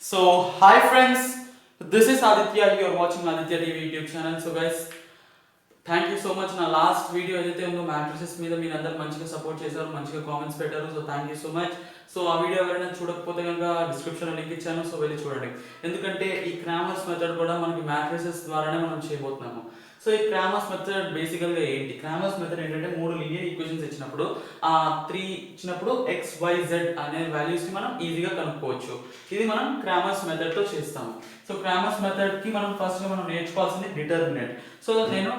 So, hi friends, this is Aditya. You are watching Aditya TV YouTube channel. So, guys, thank you so much. నా last video ఏదైతే ఉందో matrices మీద మీరు అందరు మంచిగా support చేశారు, మంచిగా కామెంట్స్ పెట్టారు. So thank you so much. So ఆ వీడియో ఎవరైనా చూడకపోతే కనుక డిస్క్రిప్షన్లో లింక్ ఇచ్చాను, సో వెళ్ళి చూడండి. ఎందుకంటే ఈ క్రామర్స్ మెథడ్ కూడా మనకి మ్యాట్రిసెస్ ద్వారానే మనం చేయబోతున్నాము. సో ఈ క్రామర్స్ మెథడ్ బేసికల్గా ఏంటి? క్రామర్స్ మెథడ్ ఏంటంటే 3 లీనియర్ ఈక్వేషన్స్ ఇచ్చినప్పుడు ఆ 3 ఇచ్చినప్పుడు ఎక్స్ వై జెడ్ అనే వాల్యూస్ని మనం ఈజీగా కనుక్కోవచ్చు. ఇది మనం క్రామర్స్ మెథడ్తో చేస్తాము. సో క్రామర్స్ మెథడ్కి మనం ఫస్ట్గా మనం నేర్చుకోవాల్సింది డిటర్మినెంట్. సో నేను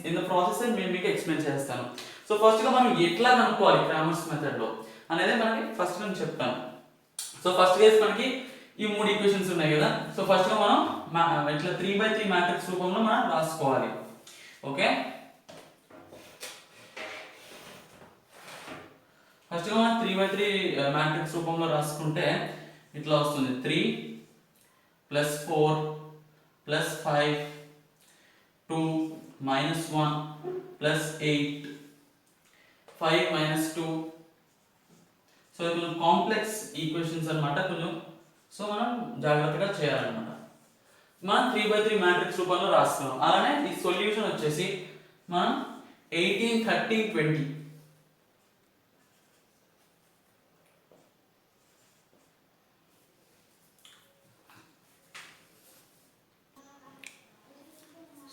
ఇన్ ద ప్రాసెస్ నేను మీకు ఎక్స్ప్లెయిన్ చేస్తాను. సో ఫస్ట్గా మనం ఎట్లా కనుక్కోవాలి క్రామర్స్ మెథడ్లో అనేది మనకి ఫస్ట్ నేను చెప్తాను. సో ఫస్ట్ కేసు మనకి ఈ 3 ఈక్వేషన్స్ ఉన్నాయి కదా. సో ఫస్ట్గా మనం ఇట్లా 3x3 మ్యాట్రిక్స్ రూపంలో మనం రాసుకోవాలి. ఓకే, ఫస్ట్గా మనం 3x3 మ్యాట్రిక్స్ రూపంలో రాసుకుంటే ఇట్లా వస్తుంది. 3 + 4 + 5 2 - 1 + 8 5 - 2. సో ఇది కొంచెం కాంప్లెక్స్ ఈక్వేషన్స్ అన్నమాట కొంచెం. సో మనం జాగ్రత్తగా చేయాలన్నమాట. మనం 3x3 మ్యాట్రిక్స్ రూపంలో రాస్తున్నాం. అలానే ఈ సొల్యూషన్ వచ్చేసి మనం 18 30 20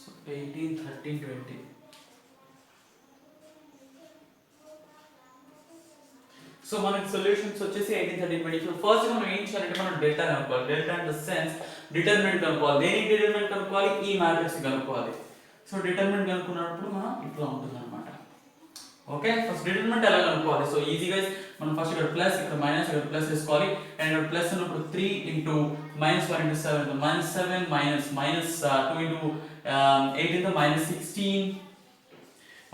సో 18 30 20 సో మనకి సొల్యూషన్స్ వచ్చేసి 18 30 20. సో ఫస్ట్ మనం ఏం చేయాలంటే మనం డెల్టా కనుక్కోవాలి. Delta in the sense determinant కనుక్కోవాలి. దేనికి డిటర్మినెంట్ కనుక్కోవాలి? ఈ మ్యాట్రిక్స్ కనుక్కోవాలి. సో డిటర్మినెంట్ కనుక్కున్నప్పుడు మనం ఇట్లా ఉంటుంది అనమాట. ఓకే, ఫస్ట్ డిటర్మినెంట్ ఎలా కనుక్కోవాలి? సో ఈజీగా మనం ఫస్ట్ ఇక్కడ ప్లస్, ఇక్కడ మైనస్, ఇక్కడ ప్లస్ వేసుకోవాలి. అండ్ ఇక్కడ ప్లస్ ఉన్నప్పుడు 3 × -1 × 7 -7 -2 × 8 × -16.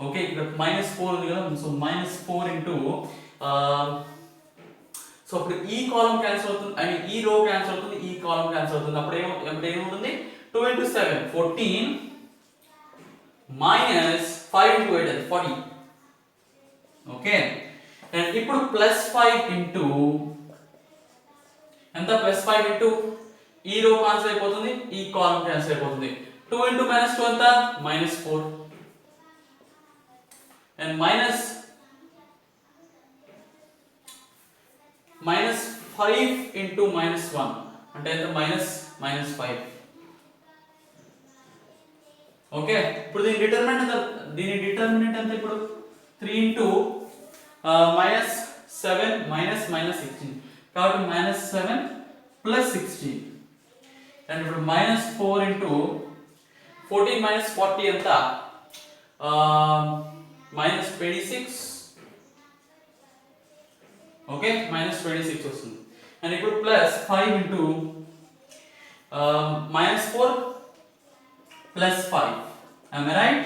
ఓకే, ఇక్కడ -4 ఉంది కదా. సో -4 సో అప్పుడు ఈ కాలం క్యాన్సిల్ అవుతుంది, ఐ మీన్ ఈ రో క్యాన్సిల్ అవుతుంది, ఈ కాలం క్యాన్సిల్ అవుతుంది. అప్పుడు ఏముంటుంది? 2 × 7 14 -5 × 8 అది 40. ఓకే, అండ్ ఇప్పుడు +5 ఎంత? +5 ఈ రో క్యాన్సిల్ అయిపోతుంది, ఈ కాలం క్యాన్సిల్ అయిపోతుంది. 2 × -2 ఎంత? -4 అండ్ -5 × -1 అంటే ఎంత? -5. ఓకే, ఇప్పుడు దీని డిటర్మినెంట్ ఎంత? ఇప్పుడు 3 × -7 -16 కాబట్టి -7 + 16. అండ్ ఇప్పుడు -4 × 14 - 40 ఎంత? -26. ఓకే, -26 వస్తుంది. అండ్ ఇప్పుడు +5 × -4 + 5. am I right?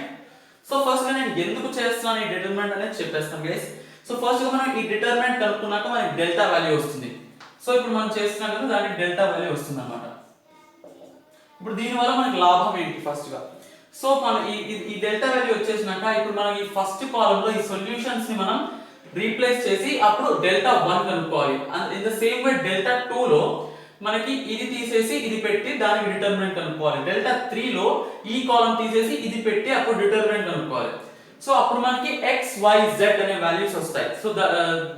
So first గా నేను ఎందుకు చేస్తున్నాను ఈ డిటర్మినెంట్ అనేది చెప్పేస్తాను గైస్. సో ఫస్ట్ గా మనం ఈ డిటర్మినెంట్ కనుక్కున్నాక మనకి డెల్టా వాల్యూ వస్తుంది. సో ఇప్పుడు మనం చేస్తున్నాం కదా, దానికి డెల్టా వాల్యూ వస్తుంది అన్నమాట. ఇప్పుడు దీనివల్ల మనకి లాభం ఏంటి? ఫస్ట్ గా సో మనం ఈ డెల్టా వాల్యూ వచ్చేసినాక ఇప్పుడు మనం ఈ ఫస్ట్ కాలమ్ లో ఈ సొల్యూషన్స్ ని మనం రీప్లేస్ చేసి అప్పుడు డెల్టా 1 కనుక్కోవాలి. In the same way delta 2 లో మనకి ఇది తీసేసి ఇది పెట్టి దానికి డిటర్మినెంట్ కనుక్కోవాలి. డెల్టా 3 లో ఈ కాలమ్ తీసేసి ఇది పెట్టి అప్పుడు డిటర్మినెంట్ కనుక్కోవాలి. సో అప్పుడు మనకి x y z అనే వాల్యూస్ వస్తాయి. So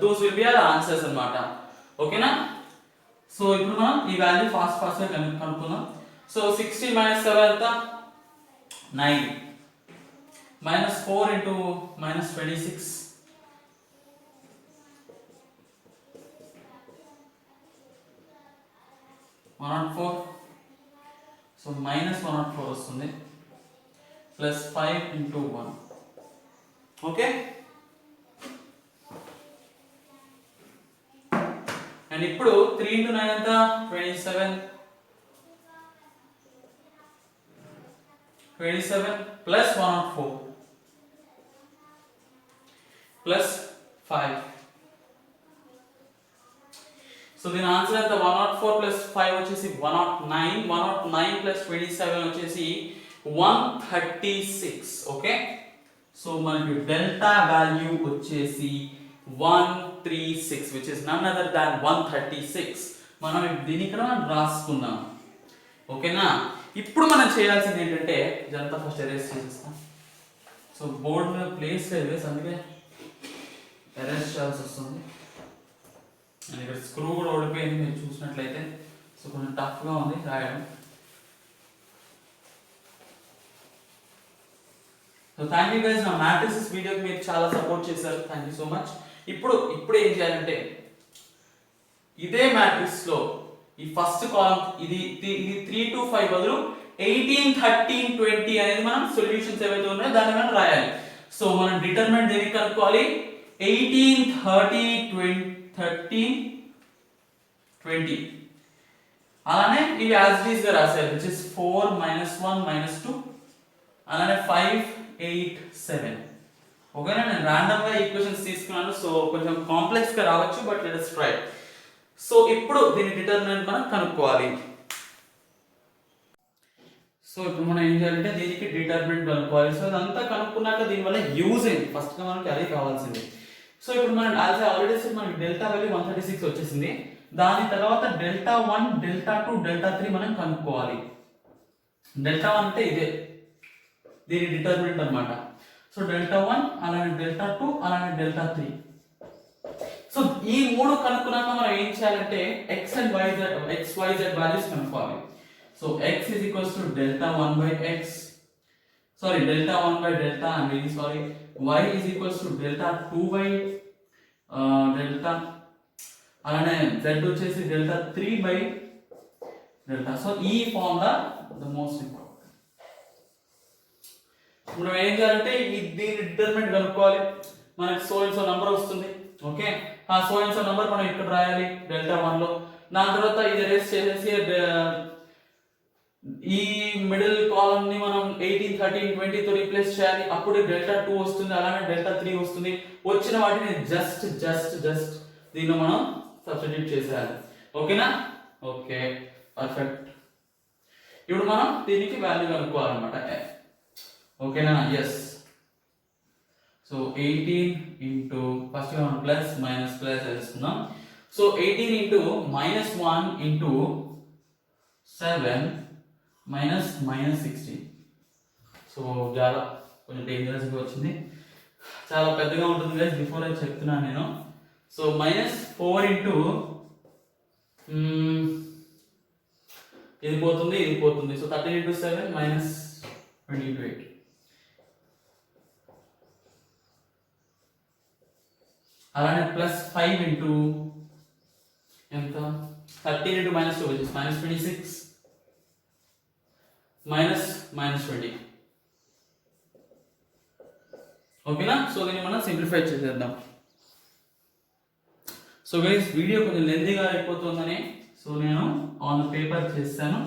those will be our answers అన్నమాట. ఓకేనా? సో ఇప్పుడు మనం ఈ వాల్యూ ఫాస్ట్ గా కనుక్కుందాం. సో 16 - 7 ఎంత? 9 -4 × -26 104. సో -104 వస్తుంది +5 × 1. ఓకే, అండ్ ఇప్పుడు 3 × 9 ఎంత? 27 + 104 +5. సో దీని ఆన్సర్ ఎంత? 104 + 5 వచ్చేసి 109. 109 + 27 వచ్చేసి 136. ఓకే, సో మనకి డెల్టా వాల్యూ వచ్చేసి 136, which is none other than 136. మనం దీన్ని ఇక్కడ రాసుకుందాం. ఓకేనా? ఇప్పుడు మనం చేయాల్సింది ఏంటంటే ఇదంతా ఫస్ట్ ఎరేస్ చేసేస్తాం. సో బోర్డ్ మీద ప్లేస్ లేదు, అందుకే ఎరేస్ చేయాల్సి వస్తుంది. అండ్ ఇక్కడ స్క్రూ కూడా ఓడిపోయింది మీరు చూసినట్లయితే. సో కొంచెం టఫ్గా ఉంది రాయడం. సో థ్యాంక్ యూ గైస్, నా మ్యాట్రిసెస్ వీడియోకి మీరు చాలా సపోర్ట్ చేశారు, థ్యాంక్ యూ సో మచ్. ఇప్పుడు ఏం చేయాలంటే ఇదే మ్యాట్రిక్స్ లో ఈ ఫస్ట్ కాలమ్ ఇది 3 to 5 బదులు 18, 13, 20 అనేది మనం సొల్యూషన్స్ ఏవైతే ఉన్నాయో దాన్ని మనం రాయాలి. సో మనం డిటర్మినెంట్ దేనికి కనుక్కోవాలి? 18, 30, 13, 20. అలానే ఇవి యాజ్ ఇట్ ఈస్ గా రాశారు, which is 4, -1, -2, అలానే 5, 8, 7. ఓకేనా? నేను రాండమ్ గా ఈక్వేషన్స్ తీసుకున్నాను, సో కొంచెం కాంప్లెక్స్ గా రావచ్చు, but let us try. So ఇప్పుడు దీని డిటర్మినెంట్ మనం కనుక్కోవాలి. సో ఇప్పుడు మనం ఏం చేయాలంటే దీనికి డిటర్మినెంట్ కనుక్కోవాలి. సో ఇదంతా కనుక్కున్నాక దీనివల్ల యూజ్ ఏంటి, ఫస్ట్ గా మనకి అది కావాల్సింది. సో ఇప్పుడు మనం ఆల్రెడీ మనకి డెల్టా వాల్యూ 136 వచ్చేసింది. దాని తర్వాత డెల్టా 1, డెల్టా 2, డెల్టా 3 మనం కనుక్కోవాలి. డెల్టా 1 అంటే ఇదే దీని డిటర్మినెంట్ అన్నమాట. సో డెల్టా 1 అలానే డెల్టా 2 అలానే డెల్టా 3. సో ఈ మూడు కనుక్కున్నాక మనం ఏం చేయాలంటే x and y z values కనుక్కోవాలి. So x is equals to delta 1 by x, sorry delta 1 by delta, I'm really sorry. Y is equals to delta 2 by delta, అలానే z వచ్చేసి delta 3 by delta. So ఈ formula the most important. మనం ఏం చేయాలంటే దీని determinant కనుక్కోవాలి. మనకి so and so number వస్తుంది. ఓకే, ఆ సో అండ్ సో నంబర్ మనం ఇక్కడ రాయాలి డెల్టా 1 లో. దాని తర్వాత ఇది రేస్ చేసేసి ఈ మిడిల్ కాలమ్ ని మనం 18, 13, 20 తో రీప్లేస్ చేయాలి. అప్పుడు డెల్టా 2 వస్తుంది, అలానే డెల్టా 3 వస్తుంది. వచ్చిన వాటిని జస్ట్ దీనిలో మనం సబ్స్టిట్యూట్ చేసేయాలి. ఓకేనా? Okay, perfect. ఇప్పుడు మనం దీనికి వాల్యూ కనుక్కోవాలన్నమాట. ఓకేనా? ఎస్. సో 18 ఇంటూ ఫస్ట్ మనం ప్లస్ మైనస్ ప్లస్ వేసుకుందాం. So 18 into -1 into 7 -16. సో చాలా కొంచెం డేంజరస్గా వచ్చింది, చాలా పెద్దగా ఉంటుంది గైస్, బిఫోర్ అది చెప్తున్నాను నేను. సో -4 ఇంటూ ఇది పోతుంది. So 13 into 7 -20 into 8. అలానే ప్లస్ 5 ఇంటూ ఎంత 13 ఇంటూ -2 which is -26 -20. ఓకేనా? సో దీన్ని మనం సింప్లిఫై చేసేద్దాం. సో గైస్ వీడియో కొంచెం లెంతీగా అయిపోతుందని సో నేను ఆన్ ద పేపర్ చేస్తాను.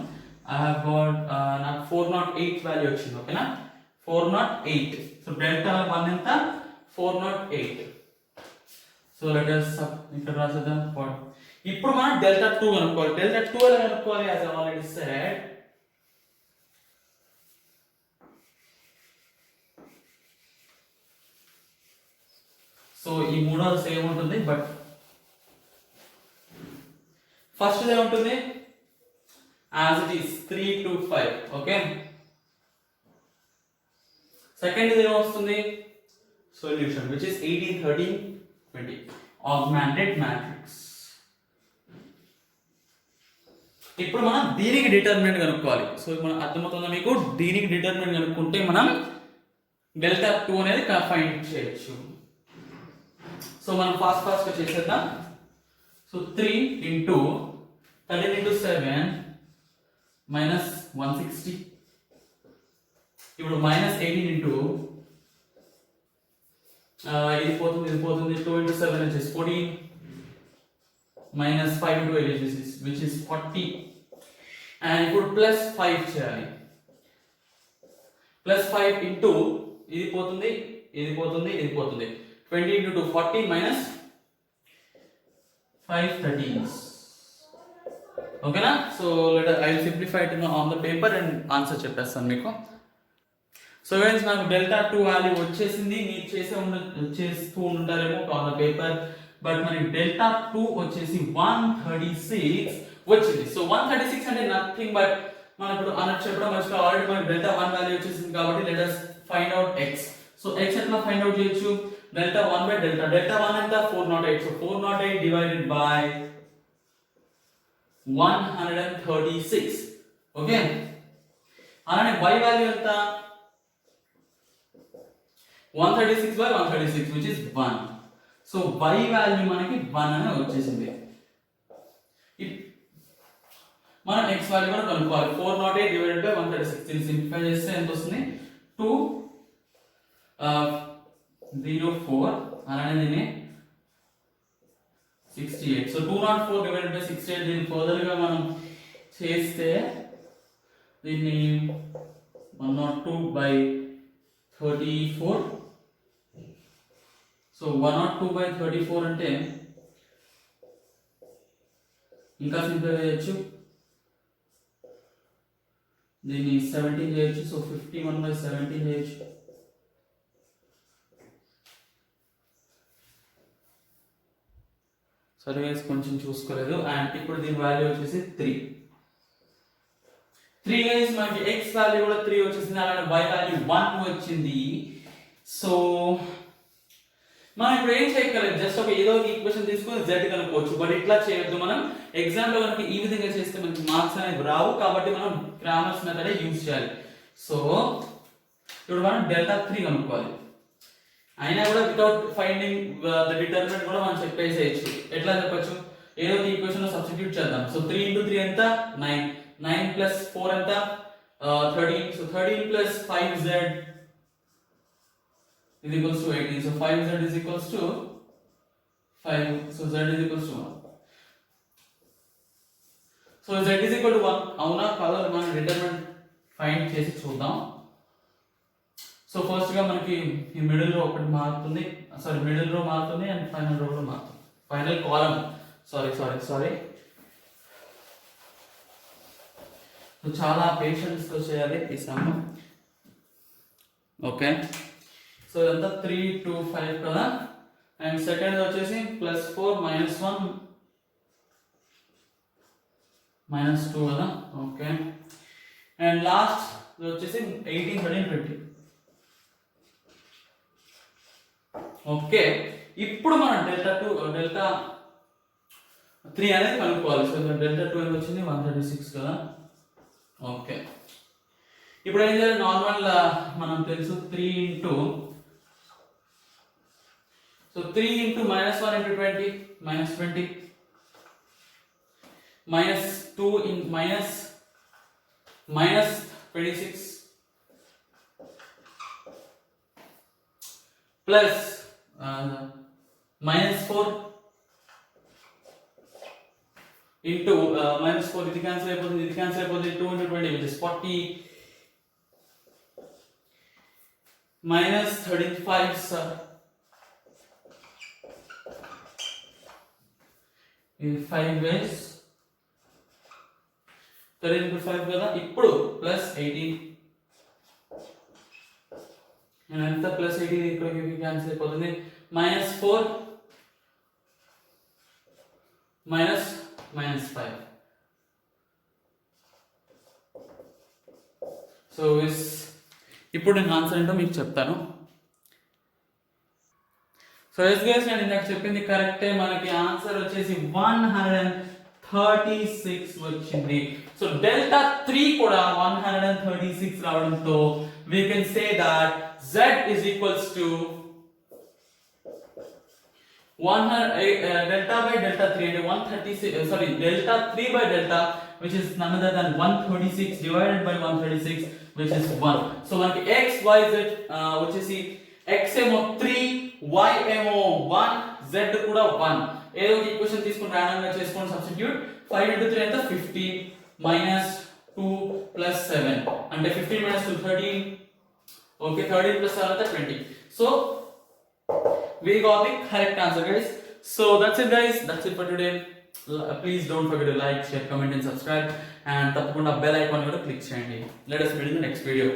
ఐ హావ్ గాట్ నాకు 408 వాల్యూ వచ్చింది. ఓకేనా? 408. సో డెల్టా 1 ఎంత 408. సో లెట్ us ఇక్కడ రాసేద్దాం. ఇప్పుడు మనం డెల్టా 2 కనుక్కోవాలి. డెల్టా 2 ఎలా కనుక్కోవాలి? as I already said, so ఈ మూడోది సేమ్ ఉంటుంది, బట్ ఫస్ట్ ఏముంటుంది as it is 3 to 5. Okay, second ఇది ఏమొస్తుంది solution which is 18, 13, 20 augmented matrix. ఇప్పుడు మనం దీనికి డిటర్మినెంట్ కనుక్కోవాలి. సో మనం అర్థమవుతుందా మీకు? దీనికి డిటర్మినెంట్ కనుక్కుంటే మనం డెల్టా 2 అనేది ఫైండ్ చేయొచ్చు. సో మనం ఫాస్ట్ గా చేసేద్దాం. So 3 into 13 into 7 -160. ఇప్పుడు -18 ఇంటూ ఇది పోతుంది 2 ఇంటూ 7 వచ్చేసి 14 -5 ఇంటూ 8 which is 40. అండ్ ఇప్పుడు +5 చేయాలి. +5 ఇంటూ ఇది పోతుంది 20 into 2 40 minus 5 13s. ఓకేనా? So I will simplify it on the paper and answer చెప్పేస్తాను మీకు. సో ఫ్రెండ్స్ నాకు డెల్టా 2 వాల్యూ వచ్చేసింది. మీరు చేస్తూ ఉంటారేమో ఆన్ ద పేపర్, బట్ మనకి డెల్టా 2 వచ్చేసి 136 వచ్చింది. సో 136 అంటే నథింగ్ బట్ మనం ఇప్పుడు అన్నట్టు చెప్పడం మర్చిపోయి ఆల్రెడీ మనకి డెల్టా 1 వాల్యూ వచ్చేసింది కాబట్టి let us find out x. So x ఎట్లా ఫైండ్ అవుట్ చేయొచ్చు? డెల్టా 1 బై డెల్టా 1 ఎంత 408. So 408 divided by 136. ఓకే, అలానే y వాల్యూ ఎంత 136 by 136 which is 1. So y value మనకి 1 అని వచ్చేసింది. మనం x వాల్యూ కూడా కనుక్కోవాలి. 408 డివైడెడ్ బై 136 దీన్ని సింప్లిఫై చేస్తే ఎంత వస్తుంది? 204 అలానే దీన్ని 68. సో 204 డివైడెడ్ బై 68 దీన్ని ఫర్దర్ గా మనం చేస్తే దీన్ని 102 by 34. సో 102 by 34 అంటే ఇంకా సింపుల్ చేయొచ్చు, దీన్ని 17 చేయొచ్చు. సో 51 by 17 చేయొచ్చు. సరే గైస్ కొంచెం చూసుకోలేదు. అండ్ ఇప్పుడు దీని వాల్యూ వచ్చేసి 3 గైస్ మనకి x వాల్యూ కూడా 3 వచ్చేసింది, అలానే y వాల్యూ 1 వచ్చింది. సో మనం ఇప్పుడు ఏం చేయగలం, జస్ట్ ఒక ఏదో ఒక ఈక్వేషన్ తీసుకొని z కనుక్కోవచ్చు. బట్ ఇట్లా చేయొద్దు. మనం ఎగ్జామ్ లో కనుక ఈ విధంగా చేస్తే మనకి మార్క్స్ అనేది రావు, కాబట్టి మనం క్రామర్స్ మెథడ్ యూజ్ చేయాలి. సో ఇప్పుడు మనం డెల్టా 3 కనుక్కోవాలి. అయినా కూడా వితౌట్ ఫైండింగ్ ద డిటర్మినెంట్ కూడా మనం చెప్పేసేయచ్చు. ఎట్లా చెప్పొచ్చు? ఏదో ఒక ఈక్వేషన్ లో సబ్స్టిట్యూట్ చేద్దాం. సో 3 into 3 ఎంత 9, 9 plus 4 ఎంత 13. So 13 plus 5z is equals to 18. So 5z is equals to 5. So z is equals to 1. So z is equal to 1. అవునా కాదా మనం డిటర్మినెంట్ ఫైండ్ చేసి చూద్దాం. సో ఫస్ట్ గా మనకి ఈ మిడిల్ రో ఒకటి మారుతుంది, సారీ మిడిల్ రో మారుతుంది అండ్ ఫైనల్ రో కూడా మారుతుంది, ఫైనల్ కాలమ్ సారీ. సో చాలా పేషెన్స్ తో చేయాలి ఈ సమ్. ఓకే, సో ఇదంతా 3 2 5 కదా. అండ్ సెకండ్ వచ్చేసి +4 -1 -2 కదా. ఓకే, అండ్ లాస్ట్ వచ్చేసి 18 13 20. ఓకే, ఇప్పుడు మనం డెల్టా 3 అనేది కనుక్కోవాలి. సో డెల్టా 2 ఎంత వచ్చింది 136 కదా. ఓకే, ఇప్పుడు ఏం చేయాలి? నార్మల్ మనం తెలుసు 3 into so 3 into -1 into 20 -20 -2 in -26 plus -4 into -4 ఇది క్యాన్సిల్ అయిపోతుంది, 2 into 20 which is 40 -35 sir. In 5 ways 30 into 5 కదా. ఇప్పుడు +18 ఎంత +18 ఇక్కడికి క్యాన్సిల్ అయిపోతుంది. -4 -5. సో ఇప్పుడు నేను ఆన్సర్ ఏంటో మీకు చెప్తాను. సో ఎస్ గైస్ నేను ఇందాక చెప్పింది కరెక్టే, మనకి ఆన్సర్ వచ్చేసి 136 వచ్చింది. సో డెల్టా 3 కూడా 136 రావడంతో we can say that z is equals to delta by delta 3 and 136 sorry delta 3 by delta which is none other than 136 divided by 136 which is 1. So మనకి x y z వచ్చేసి x ఏమో 3 y ఏమో 1 z కూడా 1. ఏదో ఒక equation తీసుకొని random గా చేసుకొని సబ్స్టిట్యూట్ 5 into 3 ఎంత 15 minus 2 plus 7 అంటే 15 minus 2 13. Okay, 13 plus 7 is 20. So we got the correct answer guys. So that's it guys, that's it for today. Please don't forget to like, share, comment and subscribe and tapakunda bell icon kuda click cheyandi. Let us meet in the next video.